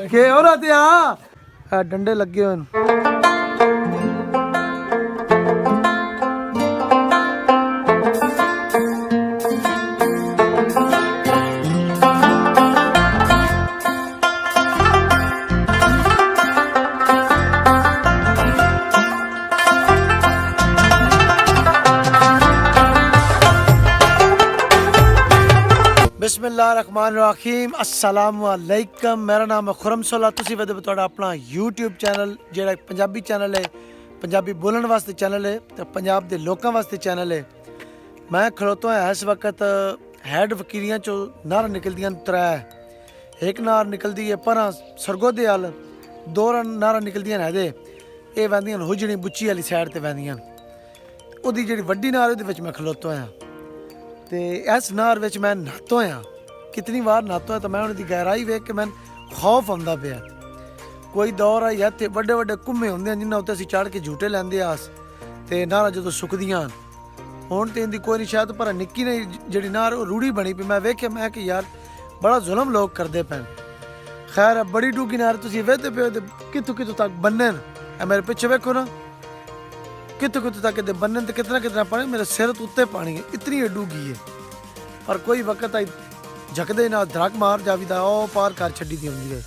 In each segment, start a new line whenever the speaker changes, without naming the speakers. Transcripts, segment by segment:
के हो रहा आ डंडे लगे हुए बिस्मिल्लाहिर्रहमानिर्रहीम अस्सलाम वालेकुम। मेरा नाम है खुरम सोला। तुसी वदे तुहाडा अपना यूट्यूब चैनल जेड़ा पंजाबी चैनल है, पंजाबी बोलण वास्ते चैनल है ते पंजाब दे लोकां वास्ते चैनल है। मैं खड़ोता हां इस वक्त हैड फकीरियां चो नार निकलदियां त्रै। एक नार निकलदी है परां सरगोदे अल, दो नारां निकलदियां हैदे ये वैंदियां हुजड़ी बुच्ची वाली साइड ते वैंदियां। ओहदी जेह्ड़ी वड्डी नार ओहदे विच मैं खड़ोता हां ते इस नार विच मैं न्हाता होया। कितनी बार न्हाता होया तो मैं उन्हें गहराई वेख के मैं खौफ आंदा पिया। कोई दौर आई इत्थे वड्डे वड्डे घुम्मे होंदे जिन्हां उत्ते असीं चढ़ के झूटे लैंदे आस ते नारां जदों सुकदियां हुण ते इंदी कोई नहीं शायद, पर निक्की नहीं जिहड़ी नार रूढ़ी बनी पई। मैं वेख्या मैं कि यार बड़ा जुल्म लोग करदे पैन। खैर बड़ी डूगी नार तुसीं वेखदे पिओ ते कित्थों कित्थों तक बन्ने न। मेरे पिछे वेखो ना कितों कितों तक दे बन्ने ते कितना कितना पानी, मेरे सिर तो उत्ते पानी है, इतनी डूगी है। पर कोई वक्त आई झकदे ना धड़क मार जावीदा ओ पार कर छड्डी दी हुंदी है।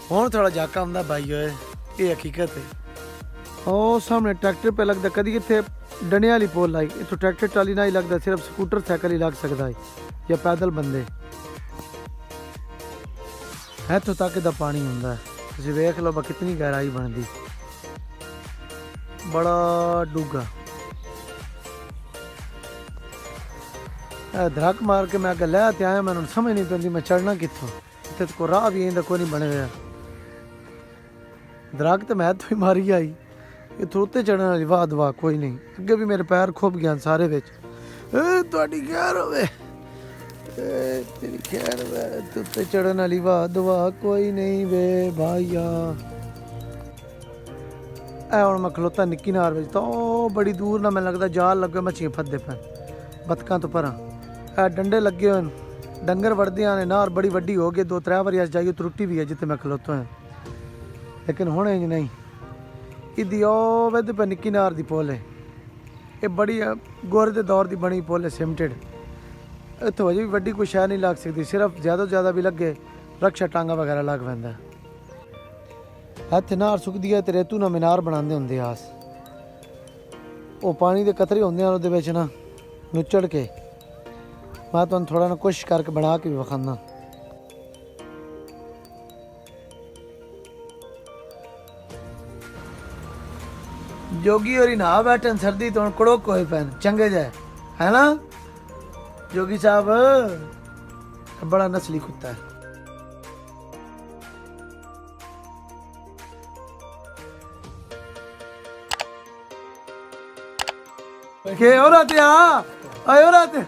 हुण थोड़ा झाका आंदा भाई ओए, ये हकीकत है। ओ सामने ट्रैक्टर पे लगदा, कदी इत्थे डंडे वाली पोल लाई, इत्थों ट्रैक्टर ट्राली ना ही लगदा, सिर्फ स्कूटर साइकिल ही लग सकदा है या पैदल बंदे। इत्थों तक दा पानी हुंदा है, तुसीं वेख लो कितनी गहराई बनदी, बड़ा डूगा। धड़क मार के मैं अगर लै ते आया, मैं समझ नहीं पैंदी मैं चढ़ना कित्थों। इत्थे कोई राह भी इंदा कोई नहीं बने हुआ। धड़क तो मैं इत्थों ही मारी आई, इत्थों उत्ते चढ़ने वाली वाह दवा कोई नहीं। अगे भी मेरे पैर खुब गए सारे विच। तुहाडी खैर होवे, तेरी खैर होवे, उत्ते चढ़ने वाली वाह दवा कोई नहीं वे भाईया। हुण मैं खलोता निक्की नार विच, तो बड़ी दूर ना मैनूं लगदा जाल लगे मच्छियां फसदे पैन बतकां तो परां। डंडे लगे हुए न, डंगर वड़दे ने। नार बड़ी वड्डी हो गई, दो त्रै बारी अस जाइए त्रुट्टी भी है जित्थे मैं खलोता हां, लेकिन हुण इंज नहीं। इदी ओ वेदे पे निक्की नार दी पुल है, ये बड़ी गोरे दे दौर दी बनी पुल है सीमेंटेड। इत्थों अजे भी वड्डी कोई शै नहीं लग सकती, सिर्फ ज़्यादा तो ज़्यादा भी लगे रक्षा टांगा वगैरह लग पैंदा। इत्थे नार सुकदी है ते रेतू ना मीनार बनांदे हुंदे आस। वो पानी दे कतरे हुंदे हैं उहदे विच ना नुचड़ के। मैं तुहानूं थोड़ा ना कोशिश करके बना के भी विखाना। जोगी होरी नहा बैठन सर्दी तो कड़ोक होए पैन चंगे जाए है ना। जोगी साहब बड़ा नस्ली कुत्ता है। के हो रहा थे, आ हो रहा थे।